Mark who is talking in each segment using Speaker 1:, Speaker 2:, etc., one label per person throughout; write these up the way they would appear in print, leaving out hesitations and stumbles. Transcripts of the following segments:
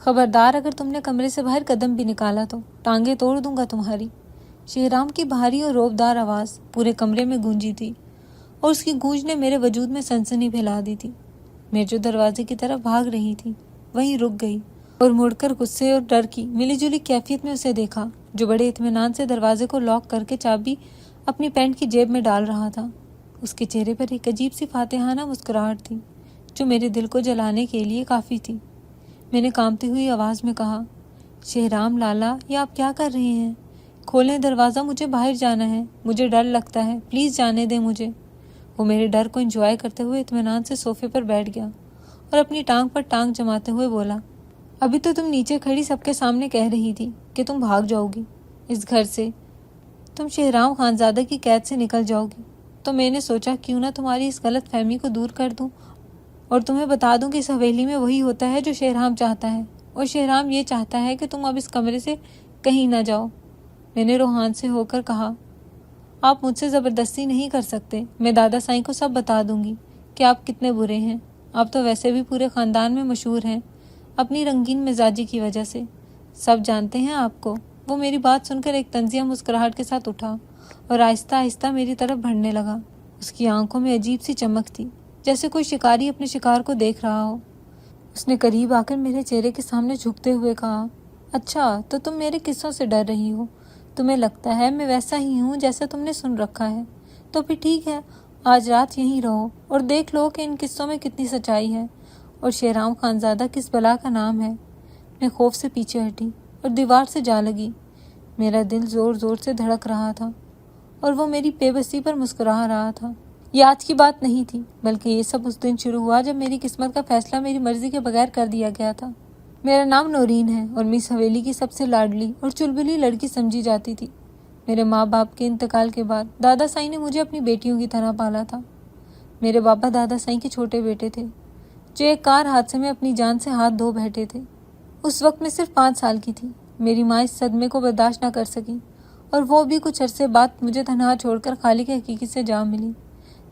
Speaker 1: خبردار اگر تم نے کمرے سے باہر قدم بھی نکالا تو ٹانگیں توڑ دوں گا تمہاری۔ شہرام کی بھاری اور روبدار آواز پورے کمرے میں گونجی تھی اور اس کی گونج نے میرے وجود میں سنسنی پھیلا دی تھی۔ میں جو دروازے کی طرف بھاگ رہی تھی وہیں رک گئی اور مڑ کر غصے اور ڈر کی ملی جلی کیفیت میں اسے دیکھا، جو بڑے اطمینان سے دروازے کو لاک کر کے چابی اپنی پینٹ کی جیب میں ڈال رہا تھا۔ اس کے چہرے پر ایک عجیب سی فاتحانہ مسکراہٹ تھی جو میرے دل کو جلانے کے لیے کافی تھی۔ میں نے کانپتی ہوئی آواز میں کہا، شہرام لالا، یہ آپ کیا کر رہے ہیں؟ کھولیں دروازہ، مجھے باہر جانا ہے، مجھے ڈر لگتا ہے، پلیز جانے دیں مجھے۔ وہ میرے ڈر کو انجوائے کرتے ہوئے اطمینان سے صوفے پر بیٹھ گیا اور اپنی ٹانگ پر ٹانگ جماتے ہوئے بولا، ابھی تو تم نیچے کھڑی سب کے سامنے کہہ رہی تھی کہ تم بھاگ جاؤ گی اس گھر سے، تم شہرام خانزادہ کی قید سے نکل جاؤ گی، تو میں نے سوچا کیوں نہ تمہاری اس غلط فہمی کو دور کر دوں اور تمہیں بتا دوں کہ اس حویلی میں وہی ہوتا ہے جو شہرام چاہتا ہے، اور شہرام یہ چاہتا ہے کہ تم اب اس کمرے سے کہیں نہ جاؤ۔ میں نے روحان سے ہو کر کہا، آپ مجھ سے زبردستی نہیں کر سکتے، میں دادا سائیں کو سب بتا دوں گی کہ آپ کتنے برے ہیں۔ آپ تو ویسے بھی پورے خاندان میں مشہور ہیں اپنی رنگین مزاجی کی وجہ سے، سب جانتے ہیں آپ کو۔ وہ میری بات سن کر ایک طنزیہ مسکراہٹ کے ساتھ اٹھا اور آہستہ آہستہ میری طرف بڑھنے لگا۔ اس کی آنکھوں میں عجیب سی چمک تھی، جیسے کوئی شکاری اپنے شکار کو دیکھ رہا ہو۔ اس نے قریب آ کر میرے چہرے کے سامنے جھکتے ہوئے کہا، اچھا تو تم میرے قصوں سے ڈر رہی ہو، تمہیں لگتا ہے میں ویسا ہی ہوں جیسا تم نے سن رکھا ہے، تو پھر ٹھیک ہے، آج رات یہیں رہو اور دیکھ لو کہ ان قصوں میں کتنی سچائی ہے اور شہرام خانزادہ کس بلا کا نام ہے۔ میں خوف سے پیچھے ہٹی اور دیوار سے جا لگی۔ میرا دل زور زور سے دھڑک رہا تھا اور وہ میری بے بسی پر مسکرا رہا تھا۔ یہ آج کی بات نہیں تھی، بلکہ یہ سب اس دن شروع ہوا جب میری قسمت کا فیصلہ میری مرضی کے بغیر کر دیا گیا تھا۔ میرا نام نورین ہے اور میں اس حویلی کی سب سے لاڈلی اور چلبلی لڑکی سمجھی جاتی تھی۔ میرے ماں باپ کے انتقال کے بعد دادا سائیں نے مجھے اپنی بیٹیوں کی طرح پالا تھا۔ میرے بابا دادا سائیں کے چھوٹے بیٹے تھے جو ایک کار حادثے میں اپنی جان سے ہاتھ دھو بیٹھے تھے۔ اس وقت میں صرف 5 سال کی تھی۔ میری ماں اس صدمے کو برداشت نہ کر سکی اور وہ بھی کچھ عرصے بعد مجھے تنہا چھوڑ کر خالق حقیقی سے جا ملی۔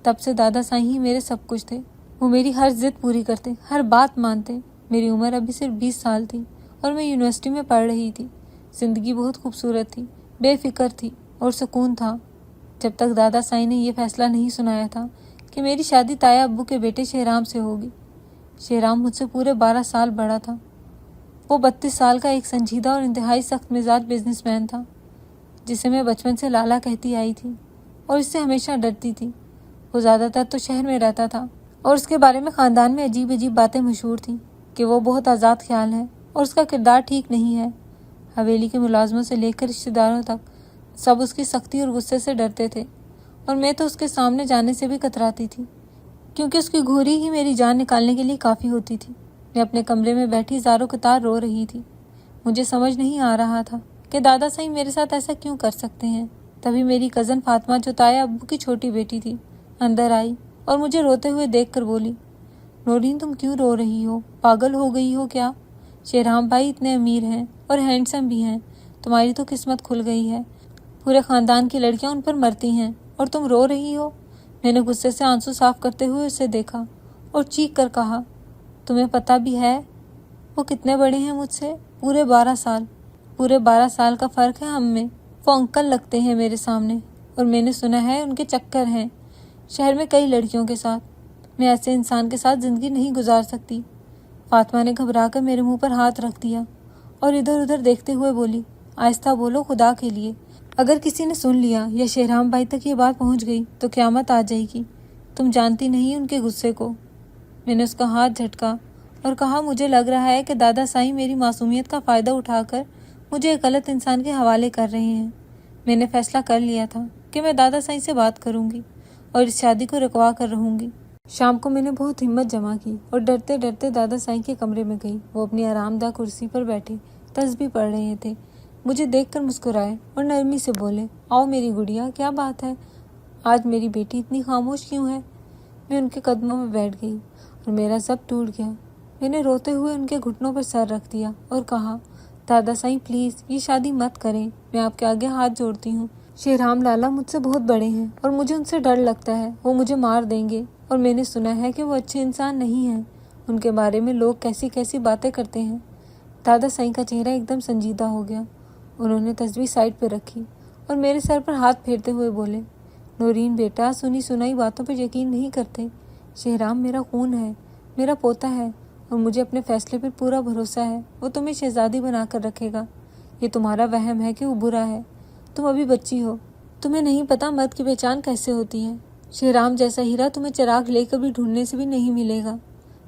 Speaker 1: تب سے دادا سائیں ہی میرے سب کچھ تھے۔ وہ میری ہر ضد پوری کرتے، ہر بات مانتے۔ میری عمر ابھی صرف 20 سال تھی اور میں یونیورسٹی میں پڑھ رہی تھی۔ زندگی بہت خوبصورت تھی، بے فکر تھی اور سکون تھا، جب تک دادا سائیں نے یہ فیصلہ نہیں سنایا تھا کہ میری شادی تایا ابو کے بیٹے شہرام سے ہوگی۔ شہرام مجھ سے پورے 12 سال بڑا تھا۔ وہ 32 سال کا ایک سنجیدہ اور انتہائی سخت مزاج بزنس مین تھا، جسے میں بچپن سے لالا کہتی آئی تھی اور اس سے ہمیشہ ڈرتی تھی۔ وہ زیادہ تر تو شہر میں رہتا تھا اور اس کے بارے میں خاندان میں عجیب عجیب باتیں مشہور تھیں کہ وہ بہت آزاد خیال ہے اور اس کا کردار ٹھیک نہیں ہے۔ حویلی کے ملازموں سے لے کر رشتہ داروں تک سب اس کی سختی اور غصے سے ڈرتے تھے اور میں تو اس کے سامنے جانے سے بھی کتراتی تھی، کیونکہ اس کی گھوری ہی میری جان نکالنے کے لیے کافی ہوتی تھی۔ میں اپنے کمرے میں بیٹھی زاروں قطار رو رہی تھی۔ مجھے سمجھ نہیں آ رہا تھا کہ دادا سائیں میرے ساتھ ایسا کیوں کر سکتے ہیں۔ تبھی میری کزن فاطمہ، جو تایا ابو کی چھوٹی بیٹی تھی، اندر آئی اور مجھے روتے ہوئے دیکھ کر بولی، نورین تم کیوں رو رہی ہو؟ پاگل ہو گئی ہو کیا؟ شہرام بھائی اتنے امیر ہیں اور ہینڈسم بھی ہیں، تمہاری تو قسمت کھل گئی ہے، پورے خاندان کی لڑکیاں ان پر مرتی ہیں اور تم رو رہی ہو۔ میں نے غصے سے آنسو صاف کرتے ہوئے اسے دیکھا اور چیخ کر کہا، تمہیں پتہ بھی ہے وہ کتنے بڑے ہیں مجھ سے؟ پورے 12 سال۔ پورے 12 سال کا فرق ہے ہم میں۔ وہ انکل لگتے ہیں میرے سامنے اور میں نے سنا ہے ان کے چکر ہیں شہر میں کئی لڑکیوں کے ساتھ۔ میں ایسے انسان کے ساتھ زندگی نہیں گزار سکتی۔ فاطمہ نے گھبرا کر میرے منہ پر ہاتھ رکھ دیا اور ادھر ادھر دیکھتے ہوئے بولی، آہستہ بولو خدا کے لیے، اگر کسی نے سن لیا یا شہرام بھائی تک یہ بات پہنچ گئی تو قیامت آ جائے گی، تم جانتی نہیں ان کے غصے کو۔ میں نے اس کا ہاتھ جھٹکا اور کہا، مجھے لگ رہا ہے کہ دادا سائیں میری معصومیت کا فائدہ اٹھا کر مجھے ایک غلط انسان کے حوالے کر رہے ہیں۔ میں نے فیصلہ کر لیا تھا کہ میں دادا سائیں سے بات کروں گی اور اس شادی کو رکوا کر رہوں گی۔ شام کو میں نے بہت ہمت جمع کی اور ڈرتے ڈرتے دادا سائیں کے کمرے میں گئی۔ وہ اپنی آرام دہ کرسی پر بیٹھے تسبیح پڑھ رہے تھے۔ مجھے دیکھ کر مسکرائے اور نرمی سے بولے، آؤ میری گڑیا، کیا بات ہے؟ آج میری بیٹی اتنی خاموش کیوں ہے؟ میں ان کے قدموں میں بیٹھ گئی اور میرا ضبط ٹوٹ گیا۔ میں نے روتے ہوئے ان کے گھٹنوں پر سر رکھ دیا اور کہا، دادا سائیں پلیز یہ شادی مت کریں، میں آپ کے آگے ہاتھ جوڑتی ہوں۔ شہرام لالا مجھ سے بہت بڑے ہیں اور مجھے ان سے ڈر لگتا ہے، وہ مجھے مار دیں گے اور میں نے سنا ہے کہ وہ اچھے انسان نہیں ہیں، ان کے بارے میں لوگ کیسی کیسی باتیں کرتے ہیں۔ دادا سائیں کا چہرہ ایک دم سنجیدہ ہو گیا۔ انہوں نے تسبیح سائڈ پہ رکھی اور میرے سر پر ہاتھ پھیرتے ہوئے بولے، نورین بیٹا، سنی سنائی باتوں پر یقین نہیں کرتے۔ شہرام میرا خون ہے، میرا پوتا ہے، اور مجھے اپنے فیصلے پر پورا بھروسہ ہے۔ وہ تمہیں شہزادی بنا کر رکھے گا۔ یہ تمہارا وہم ہے کہ وہ برا ہے۔ تم ابھی بچی ہو، تمہیں نہیں پتا مرد کی پہچان کیسے ہوتی ہے۔ شہرام جیسا ہیرا تمہیں چراغ لے کر بھی ڈھونڈنے سے بھی نہیں ملے گا۔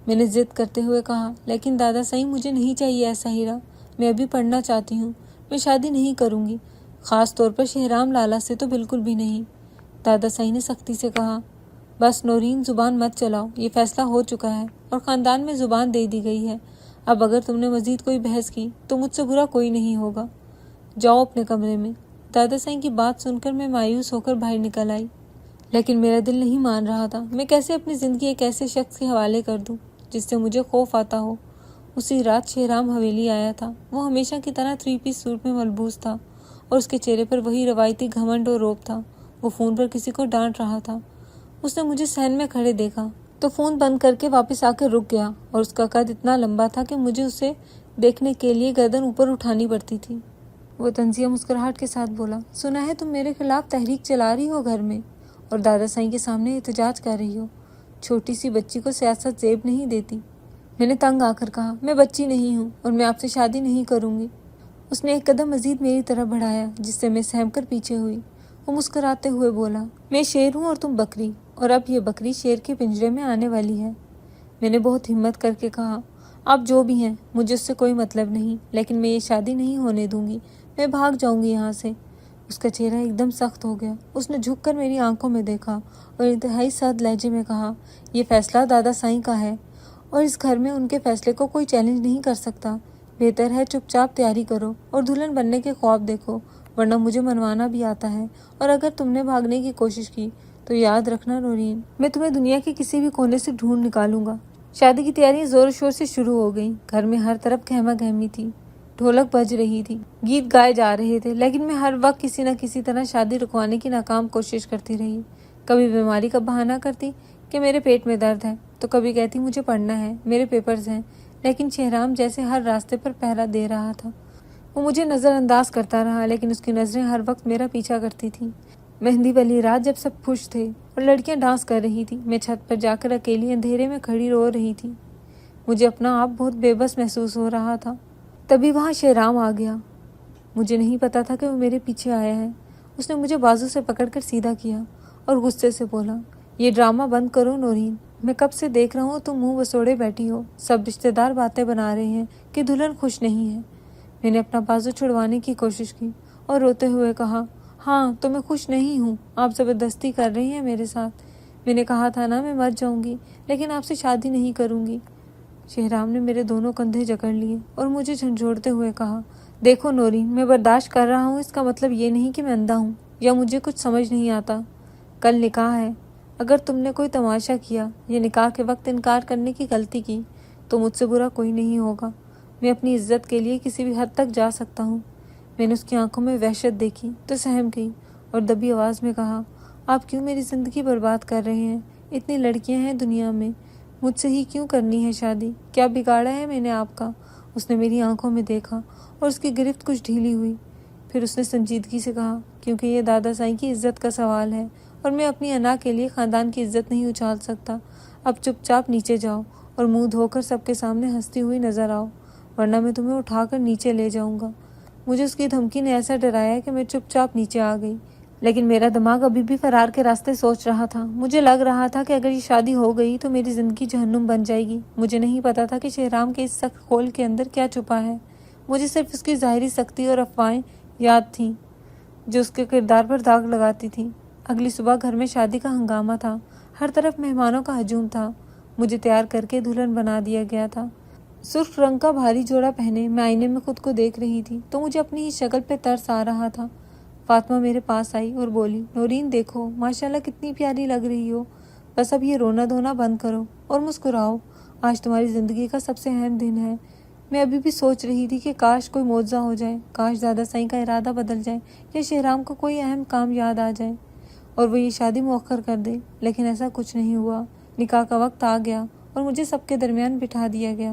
Speaker 1: میں نے ضد کرتے ہوئے کہا، لیکن دادا سائیں مجھے نہیں چاہیے ایسا ہیرا۔ میں ابھی پڑھنا چاہتی ہوں، میں شادی نہیں کروں گی، خاص طور پر شہرام لالا سے تو بالکل بھی نہیں۔ دادا سائیں نے سختی سے کہا، بس نورین، زبان مت چلاؤ، یہ فیصلہ ہو چکا ہے اور خاندان میں زبان دے دی گئی ہے۔ اب اگر تم نے مزید کوئی بحث کی تو مجھ سے برا کوئی نہیں ہوگا۔ جاؤ اپنے کمرے میں۔ دادا سائیں کی بات سن کر میں مایوس ہو کر باہر نکل آئی، لیکن میرا دل نہیں مان رہا تھا۔ میں کیسے اپنی زندگی ایک ایسے شخص کے حوالے کر دوں جس سے مجھے خوف آتا ہو۔ اسی رات شہرام حویلی آیا تھا۔ وہ ہمیشہ کی طرح 3 پیس سوٹ میں ملبوس تھا اور اس کے چہرے پر وہی روایتی گھمنڈ اور روب تھا۔ وہ فون پر کسی کو ڈانٹ رہا تھا۔ اس نے مجھے صحن میں کھڑے دیکھا تو فون بند کر کے واپس آ کر رک گیا، اور اس کا قد اتنا لمبا تھا کہ مجھے اسے دیکھنے کے لیے گردن اوپر اٹھانی پڑتی تھی۔ وہ طنزیہ مسکراہٹ کے ساتھ بولا، سنا ہے تم میرے خلاف تحریک چلا رہی ہو گھر میں اور دادا سائیں کے سامنے احتجاج کر رہی ہو۔ چھوٹی سی بچی کو سیاست زیب نہیں دیتی۔ میں نے تنگ آ کر کہا، میں بچی نہیں ہوں اور میں آپ سے شادی نہیں کروں گی۔ اس نے ایک قدم مزید میری طرف بڑھایا، جس سے میں سہم کر پیچھے ہوئی۔ وہ مسکراتے ہوئے بولا، میں شیر ہوں اور تم بکری، اور اب یہ بکری شیر کے پنجرے میں آنے والی ہے۔ میں نے بہت ہمت کر کے کہا، آپ جو بھی ہیں، مجھے اس سے کوئی مطلب نہیں، لیکن میں یہ شادی نہیں ہونے دوں گی۔ میں بھاگ جاؤں گی یہاں سے۔ اس کا چہرہ ایک دم سخت ہو گیا۔ اس نے جھک کر میری آنکھوں میں دیکھا اور انتہائی سرد لہجے میں کہا، یہ فیصلہ دادا سائیں کا ہے اور اس گھر میں ان کے فیصلے کو کوئی چیلنج نہیں کر سکتا۔ بہتر ہے چپ چاپ تیاری کرو اور دلہن بننے کے خواب دیکھو، ورنہ مجھے منوانا بھی آتا ہے، اور اگر تم نے بھاگنے کی کوشش کی تو یاد رکھنا نورین، میں تمہیں دنیا کے کسی بھی کونے سے ڈھونڈ نکالوں گا۔ شادی کی تیاریاں زور و شور سے شروع ہو گئیں۔ گھر میں ہر طرف گہما گہمی تھی، ڈھولک بج رہی تھی، گیت گائے جا رہے تھے، لیکن میں ہر وقت کسی نہ کسی طرح شادی رکوانے کی ناکام کوشش کرتی رہی۔ کبھی بیماری کا بہانہ کرتی کہ میرے پیٹ میں درد ہے، تو کبھی کہتی مجھے پڑھنا ہے، میرے پیپرز ہیں، لیکن شہرام جیسے ہر راستے پر پہرا دے رہا تھا۔ وہ مجھے نظر انداز کرتا رہا، لیکن اس کی نظریں ہر وقت میرا پیچھا کرتی تھیں۔ مہندی والی رات جب سب خوش تھے اور لڑکیاں ڈانس کر رہی تھی، میں چھت پر جا کر اکیلی اندھیرے میں کھڑی رو رہی تھی۔ مجھے اپنا آپ بہت بے بس محسوس ہو رہا تھا۔ تبھی وہاں شہرام آ گیا۔ مجھے نہیں پتا تھا کہ وہ میرے پیچھے آیا ہے۔ اس نے مجھے بازو سے پکڑ کر سیدھا کیا اور غصے سے بولا، یہ ڈرامہ بند کرو نورین، میں کب سے دیکھ رہا ہوں تم منہ بسوڑے بیٹھی ہو۔ سب رشتہ دار باتیں بنا رہے ہیں کہ دلہن خوش نہیں ہے۔ میں نے اپنا بازو چھڑوانے کی کوشش کی اور روتے ہوئے کہا، ہاں تو میں خوش نہیں ہوں، آپ زبردستی کر رہی ہیں میرے ساتھ۔ میں نے کہا تھا نا میں مر جاؤں گی، لیکن آپ سے شادی نہیں کروں گی۔ شہرام نے میرے دونوں کندھے جکڑ لیے اور مجھے جھنجھوڑتے ہوئے کہا، دیکھو نورین، میں برداشت کر رہا ہوں، اس کا مطلب یہ نہیں کہ میں اندھا ہوں یا مجھے کچھ سمجھ نہیں آتا۔ کل نکاح ہے، اگر تم نے کوئی تماشا کیا یا نکاح کے وقت انکار کرنے کی غلطی کی تو مجھ سے برا کوئی نہیں ہوگا۔ میں اپنی عزت کے لیے کسی بھی حد تک جا سکتا ہوں۔ میں نے اس کی آنکھوں میں وحشت دیکھی تو سہم گئی اور دبی آواز میں کہا، آپ کیوں میری زندگی برباد کر رہے ہیں؟ اتنی لڑکیاں ہیں دنیا میں، مجھ سے ہی کیوں کرنی ہے شادی؟ کیا بگاڑا ہے میں نے آپ کا؟ اس نے میری آنکھوں میں دیکھا اور اس کی گرفت کچھ ڈھیلی ہوئی۔ پھر اس نے سنجیدگی سے کہا، کیونکہ یہ دادا سائیں کی عزت کا سوال ہے اور میں اپنی انا کے لیے خاندان کی عزت نہیں اچھال سکتا۔ اب چپ چاپ نیچے جاؤ اور منہ دھو کر سب کے سامنے ہنستی ہوئی نظر آؤ، ورنہ میں تمہیں اٹھا کر نیچے لے جاؤں گا۔ مجھے اس کی دھمکی نے ایسا ڈرایا کہ میں چپ چاپ نیچے آ گئی، لیکن میرا دماغ ابھی بھی فرار کے راستے سوچ رہا تھا۔ مجھے لگ رہا تھا کہ اگر یہ شادی ہو گئی تو میری زندگی جہنم بن جائے گی۔ مجھے نہیں پتا تھا کہ شہرام کے اس سخت خول کے اندر کیا چھپا ہے۔ مجھے صرف اس کی ظاہری سختی اور افواہیں یاد تھیں جو اس کے کردار پر داغ لگاتی تھیں۔ اگلی صبح گھر میں شادی کا ہنگامہ تھا، ہر طرف مہمانوں کا ہجوم تھا۔ مجھے تیار کر کے دلہن بنا دیا گیا تھا۔ سرخ رنگ کا بھاری جوڑا پہنے میں آئینے میں خود کو دیکھ رہی تھی تو مجھے اپنی ہی شکل پہ ترس آ رہا تھا۔ فاطمہ میرے پاس آئی اور بولی، نورین دیکھو ماشاءاللہ کتنی پیاری لگ رہی ہو، بس اب یہ رونا دھونا بند کرو اور مسکراؤ، آج تمہاری زندگی کا سب سے اہم دن ہے۔ میں ابھی بھی سوچ رہی تھی کہ کاش کوئی معجزہ ہو جائے، کاش دادا سائیں کا ارادہ بدل جائے یا شہرام کو کوئی اہم کام یاد آ جائے اور وہ یہ شادی مؤخر کر دے، لیکن ایسا کچھ نہیں ہوا۔ نکاح کا وقت آ گیا اور مجھے سب کے درمیان بٹھا دیا گیا۔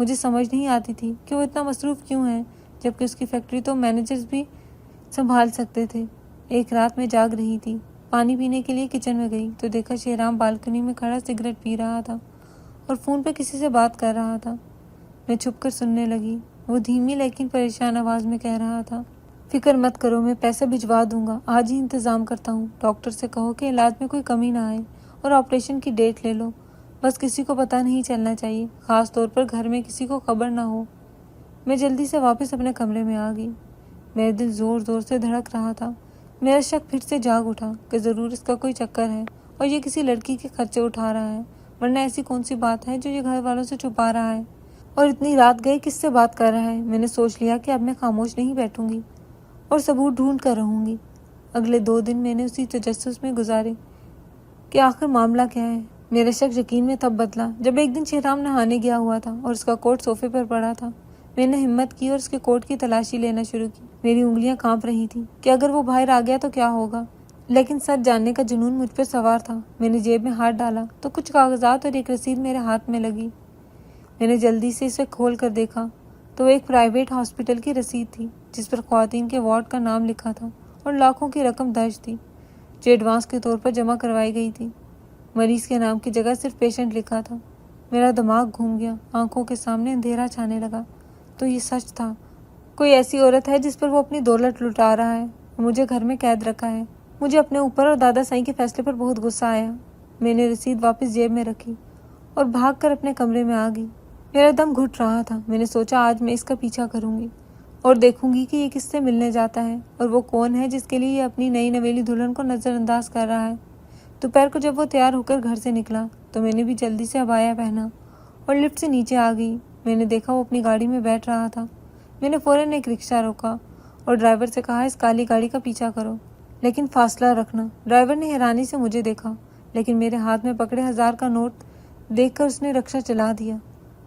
Speaker 1: مجھے سمجھ نہیں آتی تھی کہ وہ اتنا مصروف کیوں ہے، جبکہ اس کی فیکٹری تو مینیجرز بھی سنبھال سکتے تھے۔ ایک رات میں جاگ رہی تھی، پانی پینے کے لیے کچن میں گئی تو دیکھا شہرام بالکنی میں کھڑا سگریٹ پی رہا تھا اور فون پہ کسی سے بات کر رہا تھا۔ میں چھپ کر سننے لگی۔ وہ دھیمی لیکن پریشان آواز میں کہہ رہا تھا، فکر مت کرو، میں پیسہ بھجوا دوں گا، آج ہی انتظام کرتا ہوں۔ ڈاکٹر سے کہو کہ علاج میں کوئی کمی نہ آئے اور آپریشن کی ڈیٹ لے لو، بس کسی کو پتہ نہیں چلنا چاہیے، خاص طور پر گھر میں کسی کو خبر نہ ہو۔ میں جلدی سے واپس اپنے کمرے میں آ گئی۔ میرا دل زور زور سے دھڑک رہا تھا۔ میرا شک پھر سے جاگ اٹھا کہ ضرور اس کا کوئی چکر ہے اور یہ کسی لڑکی کے خرچے اٹھا رہا ہے، ورنہ ایسی کون سی بات ہے جو یہ گھر والوں سے چھپا رہا ہے اور اتنی رات گئے کس سے بات کر رہا ہے۔ میں نے سوچ لیا کہ اب میں خاموش نہیں بیٹھوں گی اور ثبوت ڈھونڈ کر رہوں گی۔ اگلے 2 دن میں نے اسی تجسس میں گزارے کہ آخر معاملہ کیا ہے۔ میرا شک یقین میں تب بدلا جب ایک دن شہرام نہانے گیا ہوا تھا اور اس کا کوٹ صوفے پر پڑا تھا۔ میں نے ہمت کی اور اس کے کوٹ کی تلاشی لینا شروع کی۔ میری انگلیاں کانپ رہی تھیں کہ اگر وہ باہر آ گیا تو کیا ہوگا، لیکن سچ جاننے کا جنون مجھ پر سوار تھا۔ میں نے جیب میں ہاتھ ڈالا تو کچھ کاغذات اور ایک رسید میرے ہاتھ میں لگی۔ میں نے جلدی سے اسے کھول کر دیکھا تو وہ ایک پرائیویٹ ہاسپٹل کی رسید تھی جس پر خواتین کے وارڈ کا نام لکھا تھا اور لاکھوں کی رقم درج تھی جو ایڈوانس کے طور پر جمع کروائی گئی تھی۔ مریض کے نام کی جگہ صرف پیشنٹ لکھا تھا۔ میرا دماغ گھوم گیا، آنکھوں کے سامنے اندھیرا چھانے لگا۔ تو یہ سچ تھا، کوئی ایسی عورت ہے جس پر وہ اپنی دولت لٹا رہا ہے اور مجھے گھر میں قید رکھا ہے۔ مجھے اپنے اوپر اور دادا سائیں کے فیصلے پر بہت غصہ آیا۔ میں نے رسید واپس جیب میں رکھی اور بھاگ کر اپنے کمرے میں آ گئی۔ میرا دم گھٹ رہا تھا۔ میں نے سوچا آج میں اس کا پیچھا کروں گی اور دیکھوں گی کہ یہ کس سے ملنے جاتا ہے اور وہ کون ہے جس کے لیے یہ اپنی نئی نویلی دلہن کو نظر انداز کر رہا ہے۔ دوپہر کو جب وہ تیار ہو کر گھر سے نکلا تو میں نے بھی جلدی سے عبایا پہنا اور لفٹ سے نیچے آ گئی۔ میں نے دیکھا وہ اپنی گاڑی میں بیٹھ رہا تھا۔ میں نے فوراً ایک رکشہ روکا اور ڈرائیور سے کہا اس کالی گاڑی کا پیچھا کرو، لیکن فاصلہ رکھنا۔ ڈرائیور نے حیرانی سے مجھے دیکھا، لیکن میرے ہاتھ میں پکڑے 1000 کا نوٹ دیکھ کر اس نے رکشہ چلا دیا۔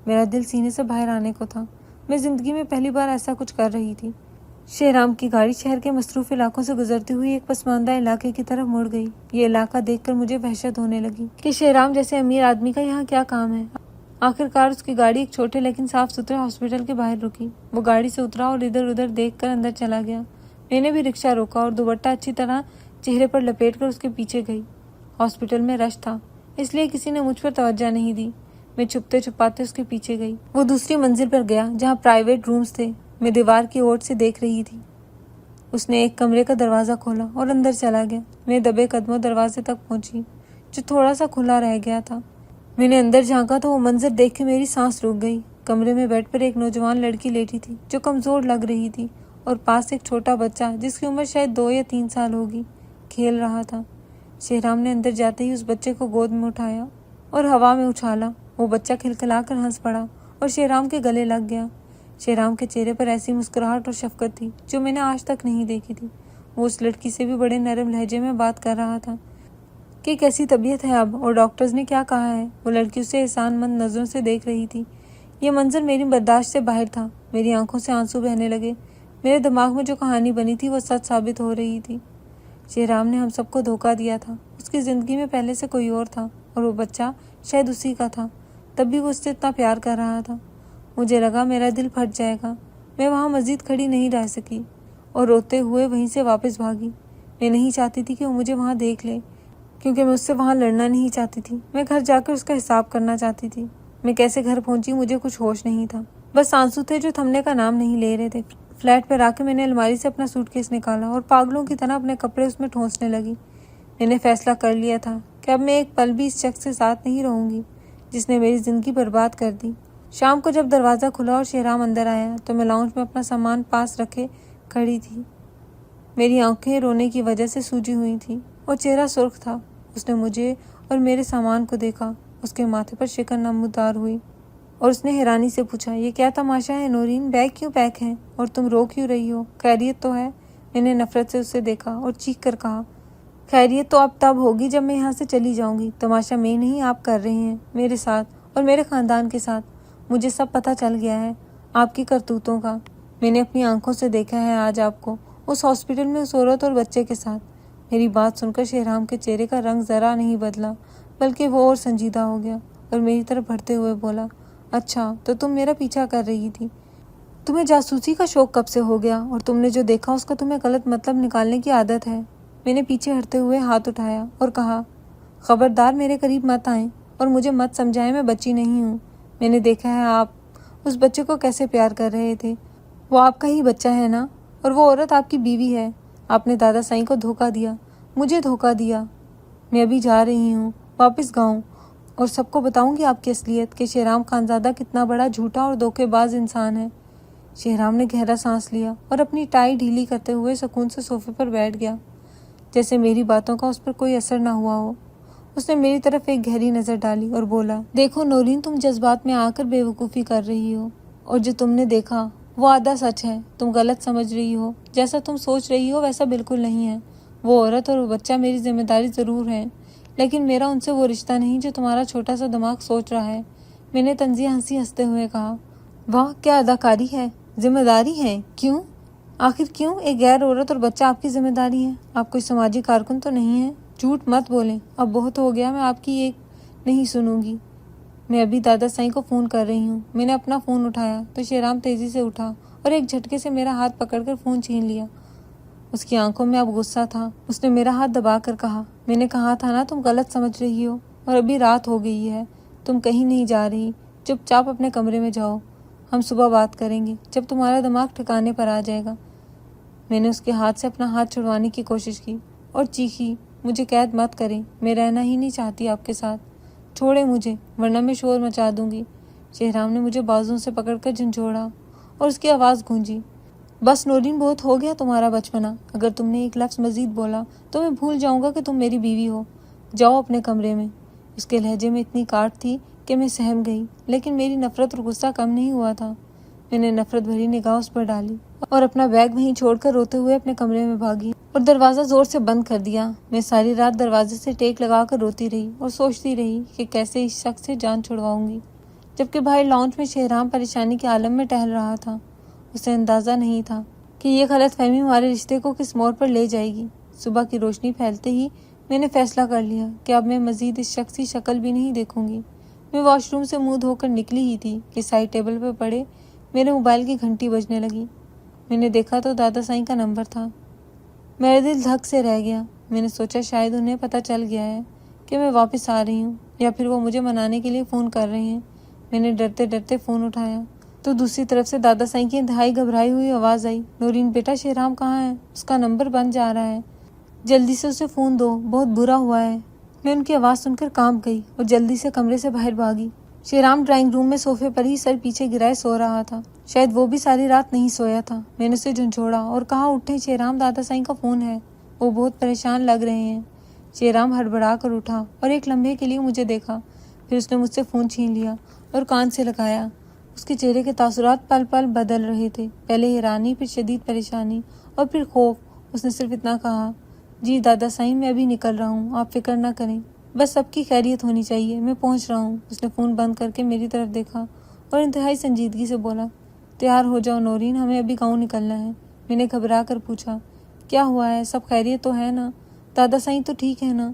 Speaker 1: میرا دل سینے سے باہر آنے کو تھا۔ میں زندگی میں پہلی بار ایسا کچھ کر رہی تھی۔ شہرام کی گاڑی شہر کے مصروف علاقوں سے گزرتی ہوئی ایک پسماندہ علاقے کی طرف مڑ گئی۔ یہ علاقہ دیکھ کر مجھے وحشت ہونے لگی کہ شہرام جیسے امیر آدمی کا یہاں کیا کام ہے۔ آخرکار اس کی گاڑی ایک چھوٹے لیکن صاف ستھرے ہاسپٹل کے باہر رکی۔ وہ گاڑی سے اترا اور ادھر ادھر دیکھ کر اندر چلا گیا۔ میں نے بھی رکشہ روکا اور دوپٹہ اچھی طرح چہرے پر لپیٹ کر اس کے پیچھے گئی۔ ہاسپٹل میں رش تھا، اس لیے کسی نے مجھ پر توجہ نہیں دی۔ میں چھپتے چھپاتے اس کے پیچھے گئی۔ وہ دوسری منزل پر گیا جہاں پرائیویٹ رومز تھے۔ میں دیوار کی اوٹ سے دیکھ رہی تھی۔ اس نے ایک کمرے کا دروازہ کھولا اور اندر چلا گیا۔ میں دبے قدموں دروازے تک پہنچی جو تھوڑا سا کھلا رہ گیا تھا۔ میں نے اندر جھانکا تو وہ منظر دیکھ کے میری سانس رک گئی۔ کمرے میں بیڈ پر ایک نوجوان لڑکی لیٹی تھی جو کمزور لگ رہی تھی اور پاس ایک چھوٹا بچہ جس کی عمر شاید 2 یا 3 سال ہوگی کھیل رہا تھا۔ شہرام نے اندر جاتے ہی اس بچے کو گود میں اٹھایا اور ہوا میں اچھالا۔ وہ بچہ کھلکھلا کر ہنس پڑا اور شہرام کے گلے لگ گیا۔ شہرام کے چہرے پر ایسی مسکراہٹ اور شفقت تھی جو میں نے آج تک نہیں دیکھی تھی۔ وہ اس لڑکی سے بھی بڑے نرم لہجے میں بات کر رہا تھا کہ کیسی طبیعت ہے اب اور ڈاکٹرز نے کیا کہا ہے۔ وہ لڑکی اسے احسان مند نظروں سے دیکھ رہی تھی۔ یہ منظر میری برداشت سے باہر تھا۔ میری آنکھوں سے آنسو بہنے لگے۔ میرے دماغ میں جو کہانی بنی تھی وہ سچ ثابت ہو رہی تھی۔ شہرام نے ہم سب کو دھوکہ دیا تھا۔ اس کی زندگی میں پہلے سے کوئی اور تھا اور وہ بچہ شاید اسی کا تھا، تب بھی وہ اس سے اتنا پیار کر رہا تھا۔ مجھے لگا میرا دل پھٹ جائے گا۔ میں وہاں مزید کھڑی نہیں رہ سکی اور روتے ہوئے وہیں سے واپس بھاگی۔ میں نہیں چاہتی تھی کہ وہ مجھے وہاں دیکھ لے، کیونکہ میں اس سے وہاں لڑنا نہیں چاہتی تھی۔ میں گھر جا کر اس کا حساب کرنا چاہتی تھی۔ میں کیسے گھر پہنچی مجھے کچھ ہوش نہیں تھا، بس آنسو تھے جو تھمنے کا نام نہیں لے رہے تھے۔ فلیٹ پر آ کے میں نے الماری سے اپنا سوٹ کیس نکالا اور پاگلوں کی طرح اپنے کپڑے اس میں ٹھونسنے لگی۔ میں نے فیصلہ کر لیا تھا کہ اب میں ایک پل بھی اس شخص کے ساتھ نہیں رہوں گی جس نے میری زندگی برباد کر دی۔ شام کو جب دروازہ کھلا اور شہرام اندر آیا تو میں لاؤنج میں اپنا سامان پاس رکھے کھڑی تھی۔ میری آنکھیں رونے کی وجہ سے سوجی ہوئی تھیں اور چہرہ سرخ تھا۔ اس نے مجھے اور میرے سامان کو دیکھا۔ اس کے ماتھے پر شکن نمودار ہوئی اور اس نے حیرانی سے پوچھا، یہ کیا تماشا ہے نورین؟ بیگ کیوں پیک ہیں اور تم رو کیوں رہی ہو؟ خیریت تو ہے؟ میں نے نفرت سے اسے دیکھا اور چیخ کر کہا، خیریت تو اب تب ہوگی جب میں یہاں سے چلی جاؤں گی۔ تماشا میں نہیں آپ کر رہے ہیں میرے ساتھ اور میرے خاندان کے ساتھ۔ مجھے سب پتہ چل گیا ہے آپ کی کرتوتوں کا۔ میں نے اپنی آنکھوں سے دیکھا ہے آج آپ کو اس ہاسپٹل میں اس عورت اور بچے کے ساتھ۔ میری بات سن کر شہرام کے چہرے کا رنگ ذرا نہیں بدلا، بلکہ وہ اور سنجیدہ ہو گیا اور میری طرف بڑھتے ہوئے بولا، اچھا تو تم میرا پیچھا کر رہی تھی. تمہیں جاسوسی کا شوق کب سے ہو گیا اور تم نے جو دیکھا اس کا تمہیں غلط مطلب نکالنے کی عادت ہے. میں نے پیچھے ہٹتے ہوئے ہاتھ اٹھایا اور کہا خبردار میرے قریب مت آئیں اور مجھے مت سمجھائیں میں بچی نہیں ہوں. میں نے دیکھا ہے آپ اس بچے کو کیسے پیار کر رہے تھے. وہ آپ کا ہی بچہ ہے نا اور وہ عورت آپ کی بیوی ہے. آپ نے دادا سائیں کو دھوکہ دیا, مجھے دھوکہ دیا. میں ابھی جا رہی ہوں واپس گاؤں اور سب کو بتاؤں گی آپ کی اصلیت کہ شہرام خانزادہ کتنا بڑا جھوٹا اور دھوکے باز انسان ہے. شہرام نے گہرا سانس لیا اور اپنی ٹائی ڈھیلی کرتے ہوئے سکون سے صوفے پر بیٹھ گیا, جیسے میری باتوں کا اس پر کوئی اثر نہ ہوا ہو. اس نے میری طرف ایک گہری نظر ڈالی اور بولا, دیکھو نورین, تم جذبات میں آ کر بے وقوفی کر رہی ہو اور جو تم نے دیکھا وہ آدھا سچ ہے. تم غلط سمجھ رہی ہو. جیسا تم سوچ رہی ہو ویسا بالکل نہیں ہے. وہ عورت اور وہ بچہ میری ذمہ داری ضرور ہے, لیکن میرا ان سے وہ رشتہ نہیں جو تمہارا چھوٹا سا دماغ سوچ رہا ہے. میں نے طنزیہ ہنستے ہوئے کہا, واہ کیا اداکاری ہے. ذمہ داری ہے؟ کیوں؟ آخر کیوں ایک غیر عورت اور بچہ آپ کی ذمہ داری ہے؟ آپ کوئی سماجی کارکن تو نہیں ہیں. جھوٹ مت بولیں, اب بہت ہو گیا, میں آپ کی ایک نہیں سنوں گی. میں ابھی دادا سائیں کو فون کر رہی ہوں. میں نے اپنا فون اٹھایا تو شہرام تیزی سے اٹھا اور ایک جھٹکے سے میرا ہاتھ پکڑ کر فون چھین لیا. اس کی آنکھوں میں اب غصہ تھا. اس نے میرا ہاتھ دبا کر کہا, میں نے کہا تھا نا تم غلط سمجھ رہی ہو اور ابھی رات ہو گئی ہے. تم کہیں نہیں جا رہی. چپ چاپ اپنے کمرے میں جاؤ. ہم صبح بات کریں گے جب تمہارا دماغ ٹھکانے پر آ جائے گا. میں نے اس کے ہاتھ سے اپنا ہاتھ چھڑوانے کی کوشش کی اور چیخی, مجھے قید مت کریں, میں رہنا ہی نہیں چاہتی آپ کے ساتھ. چھوڑیں مجھے ورنہ میں شور مچا دوں گی. شہرام نے مجھے بازوؤں سے پکڑ کر جھنجھوڑا اور اس کی آواز گونجی, بس نورین, بہت ہو گیا تمہارا بچپنا. اگر تم نے ایک لفظ مزید بولا تو میں بھول جاؤں گا کہ تم میری بیوی ہو. جاؤ اپنے کمرے میں. اس کے لہجے میں اتنی کاٹ تھی کہ میں سہم گئی, لیکن میری نفرت اور غصہ کم نہیں ہوا تھا. میں نے نفرت بھری نگاہ اس پر ڈالی اور اپنا بیگ وہیں چھوڑ کر روتے ہوئے اپنے کمرے میں بھاگی اور دروازہ زور سے بند کر دیا. میں ساری رات دروازے سے ٹیک لگا کر روتی رہی اور سوچتی رہی کہ کیسے اس شخص سے جان چھڑواؤں گی. جبکہ باہر لاؤنج میں شہرام پریشانی کے عالم میں ٹہل رہا تھا. اسے اندازہ نہیں تھا کہ یہ غلط فہمی ہمارے رشتے کو کس موڑ پر لے جائے گی. صبح کی روشنی پھیلتے ہی میں نے فیصلہ کر لیا کہ اب میں مزید اس شخص کی شکل بھی نہیں دیکھوں گی. میں واش روم سے منہ دھو کر نکلی ہی تھی کہ سائڈ ٹیبل پر پڑے میرے موبائل کی گھنٹی بجنے لگی. میں نے دیکھا تو دادا سائیں کا نمبر تھا. میرا دل دھک سے رہ گیا. میں نے سوچا شاید انہیں پتہ چل گیا ہے کہ میں واپس آ رہی ہوں یا پھر وہ مجھے منانے کے لیے فون کر رہے ہیں. میں نے ڈرتے ڈرتے فون اٹھایا تو دوسری طرف سے دادا سائیں کی انتہائی گھبرائی ہوئی آواز آئی, نورین بیٹا, شہرام کہاں ہے؟ اس کا نمبر بند جا رہا ہے, جلدی سے اسے فون دو, بہت برا ہوا ہے. میں ان کی آواز سن کر کانپ گئی اور جلدی سے کمرے سے باہر بھاگی. شہرام ڈرائنگ روم میں صوفے پر ہی سر پیچھے گرائے سو رہا تھا. شاید وہ بھی ساری رات نہیں سویا تھا. میں نے اسے جھنجھوڑا اور کہا, اٹھیں شہرام, دادا سائیں کا فون ہے, وہ بہت پریشان لگ رہے ہیں. شہرام ہڑبڑا کر اٹھا اور ایک لمحے کے لیے مجھے دیکھا, پھر اس نے مجھ سے فون چھین لیا اور کان سے لگایا. اس کے چہرے کے تاثرات پل پل بدل رہے تھے, پہلے حیرانی, پھر شدید پریشانی اور پھر خوف. اس نے صرف اتنا کہا, جی دادا سائیں, میں ابھی نکل رہا ہوں, آپ فکر نہ کریں, بس سب کی خیریت ہونی چاہیے, میں پہنچ رہا ہوں. اس نے فون بند کر کے میری طرف دیکھا اور انتہائی سنجیدگی سے بولا, تیار ہو جاؤ نورین, ہمیں ابھی گاؤں نکلنا ہے. میں نے گھبرا کر پوچھا, کیا ہوا ہے, سب خیریت تو ہے نا, دادا سائیں تو ٹھیک ہے نا؟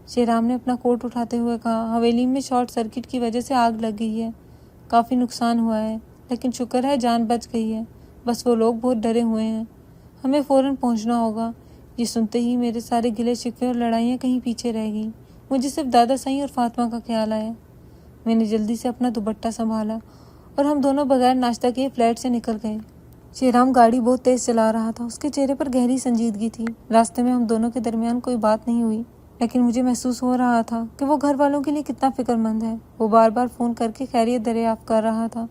Speaker 1: شہرام نے اپنا کوٹ اٹھاتے ہوئے کہا, حویلی میں شارٹ سرکٹ کی وجہ سے آگ لگ گئی ہے, کافی نقصان ہوا ہے, لیکن شکر ہے جان بچ گئی ہے. بس وہ لوگ بہت ڈرے ہوئے ہیں, ہمیں فوراً پہنچنا ہوگا. یہ سنتے ہی میرے سارے گلے شکوے اور لڑائیاں کہیں پیچھے رہ گئیں. مجھے صرف دادا سائیں اور فاطمہ کا خیال آیا. میں نے جلدی سے اپنا دوپٹہ سنبھالا اور ہم دونوں بغیر ناشتہ کیے فلیٹ سے نکل گئے. شہرام گاڑی بہت تیز چلا رہا تھا. اس کے چہرے پر گہری سنجیدگی تھی. راستے میں ہم دونوں کے درمیان کوئی بات نہیں ہوئی, لیکن مجھے محسوس ہو رہا تھا کہ وہ گھر والوں کے لیے کتنا فکر مند ہے. وہ بار بار فون کر کے خیریت دریافت کر رہا تھا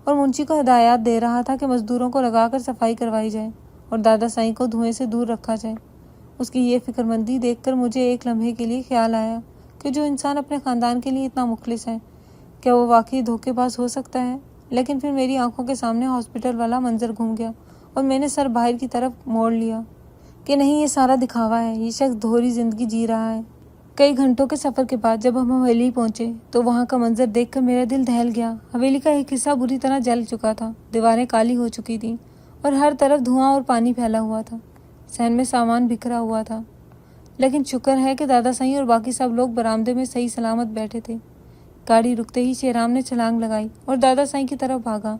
Speaker 1: اور منشی کو ہدایات دے رہا تھا کہ مزدوروں کو لگا کر صفائی کروائی جائے اور دادا سائیں کو دھوئیں سے دور رکھا جائے. اس کی یہ فکر مندی دیکھ کر مجھے ایک لمحے کے لیے خیال آیا کہ جو انسان اپنے خاندان کے لیے اتنا مخلص ہے, کیا وہ واقعی دھوکے باز ہو سکتا ہے؟ لیکن پھر میری آنکھوں کے سامنے ہاسپٹل والا منظر گھوم گیا اور میں نے سر باہر کی طرف موڑ لیا کہ نہیں, یہ سارا دکھاوا ہے, یہ شخص دھوری زندگی جی رہا ہے. کئی گھنٹوں کے سفر کے بعد جب ہم حویلی پہنچے تو وہاں کا منظر دیکھ کر میرا دل دہل گیا. حویلی کا ایک حصہ بری طرح جل چکا تھا, دیواریں کالی ہو چکی تھیں اور ہر طرف دھواں اور پانی پھیلا ہوا تھا. صحن میں سامان بکھرا ہوا تھا, لیکن شکر ہے کہ دادا سائیں اور باقی سب لوگ برآمدے میں صحیح سلامت بیٹھے تھے. گاڑی رکتے ہی شہرام نے چھلانگ لگائی اور دادا سائیں کی طرف بھاگا۔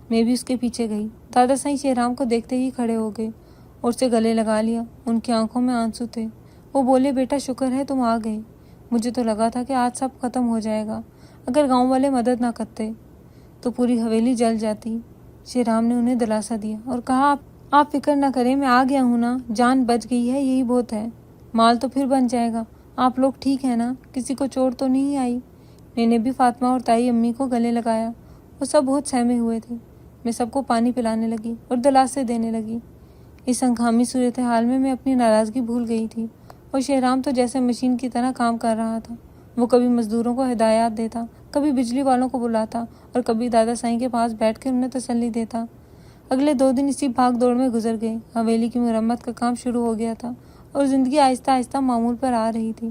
Speaker 1: میں بھی اس کے پیچھے گئی۔ دادا سائیں شہرام کو دیکھتے ہی کھڑے ہو گئے اور اسے گلے لگا لیا۔ ان کی آنکھوں میں آنسو تھے۔ وہ بولے، بیٹا شکر ہے تم آ گئے، مجھے تو لگا تھا کہ آج سب ختم ہو جائے گا۔ اگر گاؤں والے مدد نہ کرتے تو پوری حویلی جل جاتی۔ شہرام نے انہیں دلاسا دیا اور کہا، آپ فکر نہ کریں، میں آ گیا ہوں نا، جان بچ گئی ہے، یہی بہت ہے، مال تو پھر بن جائے گا۔ آپ لوگ ٹھیک ہیں نا؟ کسی کو چوٹ تو نہیں آئی؟ میں نے بھی فاطمہ اور تائی امی کو گلے لگایا۔ وہ سب بہت سہمے ہوئے تھے۔ میں سب کو پانی پلانے لگی اور دلاسے دینے لگی۔ اس ہنگامی صورتحال میں اپنی ناراضگی بھول گئی تھی اور شہرام تو جیسے مشین کی طرح کام کر رہا تھا۔ وہ کبھی مزدوروں کو ہدایات دیتا، کبھی بجلی والوں کو بلاتا اور کبھی دادا سائیں کے پاس بیٹھ کے انہیں تسلی دیتا۔ اگلے 2 دن اسی بھاگ دوڑ میں گزر گئے۔ حویلی کی مرمت کا کام شروع ہو گیا تھا اور زندگی آہستہ آہستہ معمول پر آ رہی تھی،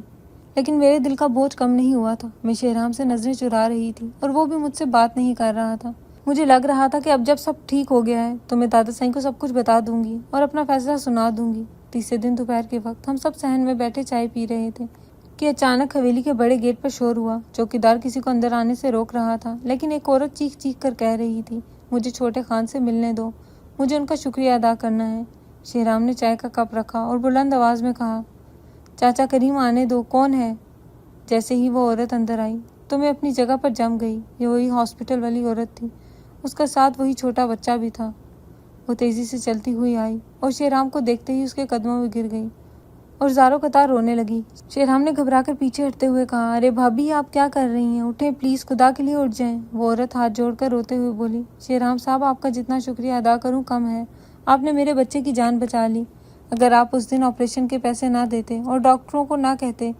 Speaker 1: لیکن میرے دل کا بوجھ کم نہیں ہوا تھا۔ میں شہرام سے نظریں چرا رہی تھی اور وہ بھی مجھ سے بات نہیں کر رہا تھا۔ مجھے لگ رہا تھا کہ اب جب سب ٹھیک ہو گیا ہے تو میں دادا سائیں کو سب کچھ بتا دوں گی اور اپنا فیصلہ سنا دوں گی۔ تیسرے دن دوپہر کے وقت ہم سب صحن میں بیٹھے چائے پی رہے تھے کہ اچانک حویلی کے بڑے گیٹ پر شور ہوا۔ چوکیدار کسی کو اندر آنے سے روک رہا تھا، لیکن ایک عورت چیخ چیخ کر کہہ رہی تھی، مجھے چھوٹے خان سے ملنے دو، مجھے ان کا شکریہ ادا کرنا ہے۔ شہرام نے چائے کا کپ رکھا اور بلند آواز میں کہا، چاچا کریم آنے دو، کون ہے؟ جیسے ہی وہ عورت اندر آئی تو میں اپنی جگہ پر جم گئی۔ یہ وہی ہاسپٹل والی عورت تھی، اس کا ساتھ وہی چھوٹا بچہ بھی تھا۔ وہ تیزی سے چلتی ہوئی آئی اور شہرام کو دیکھتے ہی اس کے قدموں میں گر گئی اور زاروں قطار رونے لگی۔ شہرام نے گھبرا کر پیچھے ہٹتے ہوئے کہا، ارے بھابھی آپ کیا کر رہی ہیں؟ اٹھیں پلیز، خدا کے لیے اٹھ جائیں۔ وہ عورت ہاتھ جوڑ کر روتے ہوئے بولی، شہرام صاحب آپ کا جتنا شکریہ ادا کروں کم ہے، آپ نے میرے بچے کی جان بچا لی۔ اگر آپ اس دن آپریشن کے پیسے نہ دیتے اور ڈاکٹروں کو نہ کہتے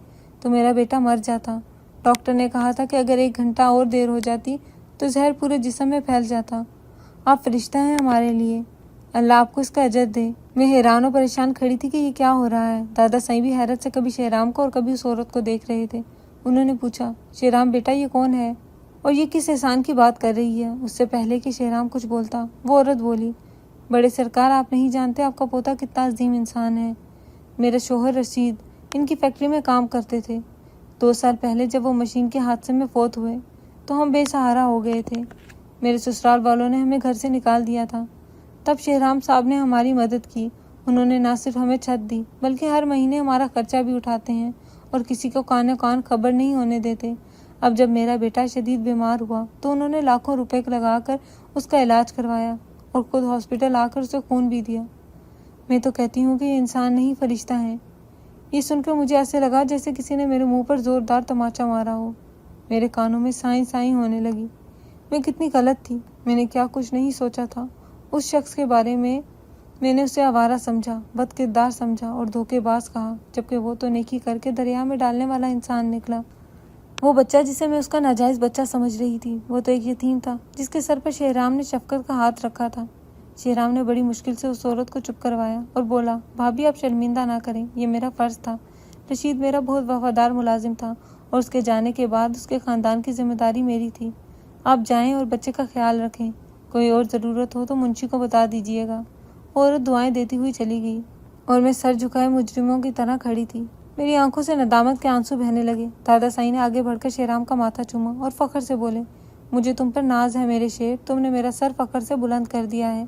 Speaker 1: تو میرا بیٹا مر جاتا۔ ڈاکٹر نے کہا تھا کہ اگر 1 گھنٹہ اور دیر ہو جاتی تو زہر پورے جسم میں پھیل جاتا۔ آپ فرشتہ ہیں ہمارے لیے، اللہ آپ کو اس کا اجر دے۔ میں حیران و پریشان کھڑی تھی کہ یہ کیا ہو رہا ہے۔ دادا سائیں بھی حیرت سے کبھی شہرام کو اور کبھی اس عورت کو دیکھ رہے تھے۔ انہوں نے پوچھا، شہرام بیٹا یہ کون ہے اور یہ کس احسان کی بات کر رہی ہے؟ اس سے پہلے کہ شہرام کچھ بولتا وہ عورت بولی، بڑے سرکار آپ نہیں جانتے آپ کا پوتا کتنا عظیم انسان ہے۔ میرا شوہر رشید ان کی فیکٹری میں کام کرتے تھے۔ 2 سال پہلے جب وہ مشین کے حادثے میں فوت ہوئے تو ہم بے سہارا ہو گئے تھے۔ میرے سسرال والوں نے ہمیں گھر سے نکال دیا تھا۔ تب شہرام صاحب نے ہماری مدد کی۔ انہوں نے نہ صرف ہمیں چھت دی بلکہ ہر مہینے ہمارا خرچہ بھی اٹھاتے ہیں اور کسی کو کان خبر نہیں ہونے دیتے۔ اب جب میرا بیٹا شدید بیمار ہوا تو انہوں نے لاکھوں روپے لگا کر اس کا علاج کروایا اور خود ہاسپٹل آ کر اسے خون بھی دیا۔ میں تو کہتی ہوں کہ یہ انسان نہیں فرشتہ ہیں۔ یہ سن کر مجھے ایسے لگا جیسے کسی نے میرے منہ پر زوردار تماچا مارا ہو۔ میرے کانوں میں سائیں سائیں ہونے لگی۔ میں کتنی غلط تھی، میں نے کیا کچھ نہیں سوچا تھا۔ اس شخص کے بارے میں نے اسے آوارہ سمجھا، بد کردار سمجھا اور دھوکے باز کہا، جبکہ وہ تو نیکی کر کے دریا میں ڈالنے والا انسان نکلا۔ وہ بچہ جسے میں اس کا ناجائز بچہ سمجھ رہی تھی، وہ تو ایک یتیم تھا جس کے سر پر شہرام نے شفقت کا ہاتھ رکھا تھا۔ شہرام نے بڑی مشکل سے اس عورت کو چپ کروایا اور بولا، بھابھی آپ شرمندہ نہ کریں، یہ میرا فرض تھا۔ رشید میرا بہت وفادار ملازم تھا اور اس کے جانے کے بعد اس کے خاندان کی ذمہ داری میری تھی۔ آپ جائیں اور بچے کا خیال رکھیں، کوئی اور ضرورت ہو تو منشی کو بتا دیجیے گا۔ وہ عورت دعائیں دیتی ہوئی چلی گئی اور میں سر جھکائے مجرموں کی طرح کھڑی تھی۔ میری آنکھوں سے ندامت کے آنسو بہنے لگے۔ دادا سائیں نے آگے بڑھ کر شہرام کا ماتھا چوما اور فخر سے بولے، مجھے تم پر ناز ہے میرے شیر، تم نے میرا سر فخر سے بلند کر دیا ہے۔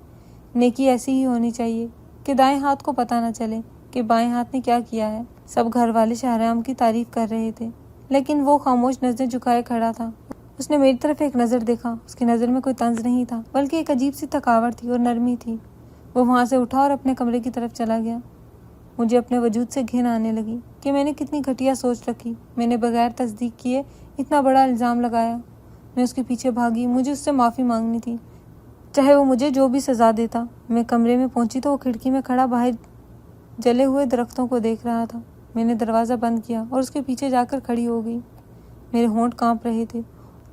Speaker 1: نیکی ایسی ہی ہونی چاہیے کہ دائیں ہاتھ کو پتہ نہ چلے کہ بائیں ہاتھ نے کیا کیا ہے۔ سب گھر والے شہرام کی تعریف کر رہے تھے لیکن وہ خاموش نظریں جھکائے کھڑا تھا۔ اس نے میری طرف ایک نظر دیکھا۔ اس کی نظر میں کوئی طنز نہیں تھا بلکہ ایک عجیب سی تھکاوٹ تھی اور نرمی تھی۔ وہ وہاں سے اٹھا اور اپنے کمرے کی طرف چلا گیا۔ مجھے اپنے وجود سے گھن آنے لگی کہ میں نے کتنی گھٹیا سوچ رکھی۔ میں نے بغیر تصدیق کیے اتنا بڑا الزام لگایا۔ میں اس کے پیچھے بھاگی، مجھے اس سے معافی مانگنی تھی، چاہے وہ مجھے جو بھی سزا دیتا۔ میں کمرے میں پہنچی تو وہ کھڑکی میں کھڑا باہر جلے ہوئے درختوں کو دیکھ رہا تھا۔ میں نے دروازہ بند کیا اور اس کے پیچھے جا کر کھڑی ہو گئی۔ میرے ہونٹ کانپ رہے تھے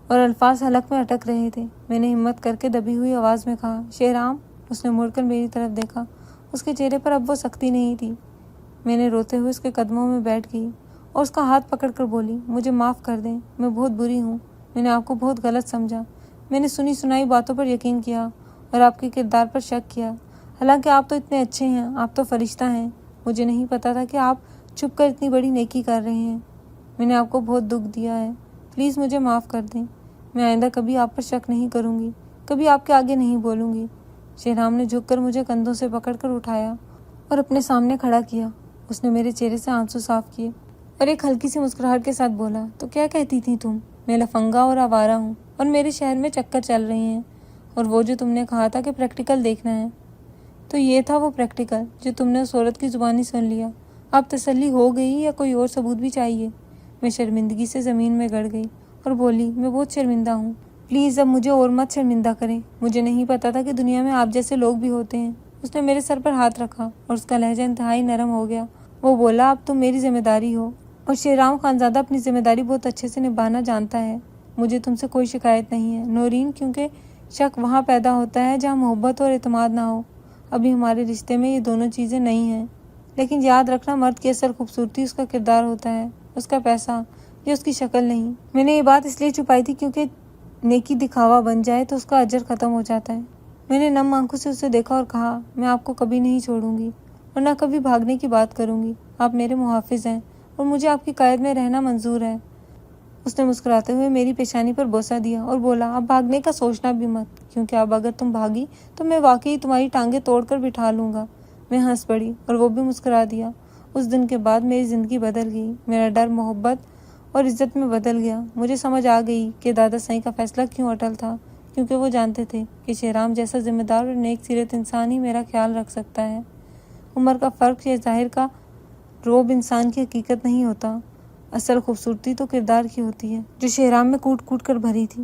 Speaker 1: اور الفاظ حلق میں اٹک رہے تھے۔ میں نے ہمت کر کے دبی ہوئی آواز میں کہا، شہرام۔ اس نے مڑ کر میری طرف دیکھا۔ اس کے چہرے پر اب وہ سختی نہیں تھی۔ میں نے روتے ہوئے اس کے قدموں میں بیٹھ گئی اور اس کا ہاتھ پکڑ کر بولی، مجھے معاف کر دیں، میں بہت بری ہوں، میں نے آپ کو بہت غلط سمجھا، میں نے سنی سنائی باتوں پر یقین کیا اور آپ کے کردار پر شک کیا، حالانکہ آپ تو اتنے اچھے ہیں، آپ تو فرشتہ ہیں، مجھے نہیں پتا تھا کہ آپ چھپ کر اتنی بڑی نیکی کر رہے ہیں، میں نے آپ کو بہت دکھ دیا ہے۔ پلیز مجھے معاف کر دیں، میں آئندہ کبھی آپ پر شک نہیں کروں گی، کبھی آپ کے آگے نہیں بولوں گی۔ شہرام نے جھک کر مجھے کندھوں سے پکڑ کر اٹھایا اور اپنے سامنے کھڑا کیا۔ اس نے میرے چہرے سے آنسو صاف کیے اور ایک ہلکی سی مسکراہٹ کے ساتھ بولا، تو کیا کہتی تھی تم؟ میں لفنگا اور آوارہ ہوں اور میرے شہر میں چکر چل رہی ہیں، اور وہ جو تم نے کہا تھا کہ پریکٹیکل دیکھنا ہے، تو یہ تھا وہ پریکٹیکل جو تم نے اس عورت کی زبانی سن لیا۔ اب تسلی ہو گئی یا کوئی اور ثبوت بھی چاہیے؟ میں شرمندگی سے زمین میں گڑ گئی اور بولی، میں بہت شرمندہ ہوں، پلیز اب مجھے اور مت شرمندہ کریں، مجھے نہیں پتا تھا کہ دنیا میں آپ جیسے لوگ بھی ہوتے ہیں۔ اس نے میرے سر پر ہاتھ رکھا اور اس کا لہجہ انتہائی نرم ہو گیا۔ وہ بولا، اب تم میری ذمہ داری ہو اور شہرام خانزادہ اپنی ذمہ داری بہت اچھے سے نبھانا جانتا ہے۔ مجھے تم سے کوئی شکایت نہیں ہے نورین، کیونکہ شک وہاں پیدا ہوتا ہے جہاں محبت اور اعتماد نہ ہو۔ ابھی ہمارے رشتے میں یہ دونوں چیزیں نہیں ہیں، لیکن یاد رکھنا، مرد کی اصل خوبصورتی اس کا کردار ہوتا ہے، اس کا پیسہ، یہ اس کی شکل نہیں۔ میں نے یہ بات اس لیے چھپائی تھی کیونکہ نیکی دکھاوا بن جائے تو اس کا اجر ختم ہو جاتا ہے۔ میں نے نم آنکھوں سے اسے دیکھا اور کہا، میں آپ کو کبھی نہیں چھوڑوں گی اور نہ کبھی بھاگنے کی بات کروں گی۔ آپ میرے محافظ ہیں اور مجھے آپ کی قید میں رہنا منظور ہے۔ اس نے مسکراتے ہوئے میری پیشانی پر بوسہ دیا اور بولا، اب بھاگنے کا سوچنا بھی مت، کیونکہ اب اگر تم بھاگی تو میں واقعی تمہاری ٹانگیں توڑ کر بٹھا لوں گا۔ میں ہنس پڑی اور وہ بھی مسکرا دیا۔ اس دن کے بعد میری زندگی بدل گئی، میرا ڈر محبت اور عزت میں بدل گیا۔ مجھے سمجھ آ گئی کہ دادا سائیں کا فیصلہ کیوں اٹل تھا، کیونکہ وہ جانتے تھے کہ شہرام جیسا ذمہ دار اور نیک سیرت انسان ہی میرا خیال رکھ سکتا ہے۔ عمر کا فرق یا ظاہر کا روب انسان کی حقیقت نہیں ہوتا، اصل خوبصورتی تو کردار کی ہوتی ہے، جو شہرام میں کوٹ کوٹ کر بھری تھی۔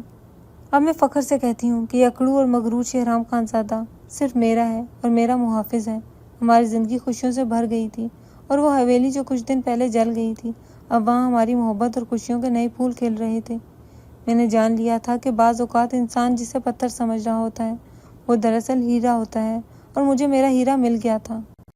Speaker 1: اب میں فخر سے کہتی ہوں کہ یہ اکڑو اور مغرور شہرام خانزادہ صرف میرا ہے اور میرا محافظ ہے۔ ہماری زندگی خوشیوں سے بھر گئی تھی اور وہ حویلی جو کچھ دن پہلے جل گئی تھی، اب وہاں ہماری محبت اور خوشیوں کے نئے پھول کھل رہے تھے۔ میں نے جان لیا تھا کہ بعض اوقات انسان جسے پتھر سمجھ رہا ہوتا ہے وہ دراصل ہیرا ہوتا ہے، اور مجھے میرا ہیرا مل گیا تھا۔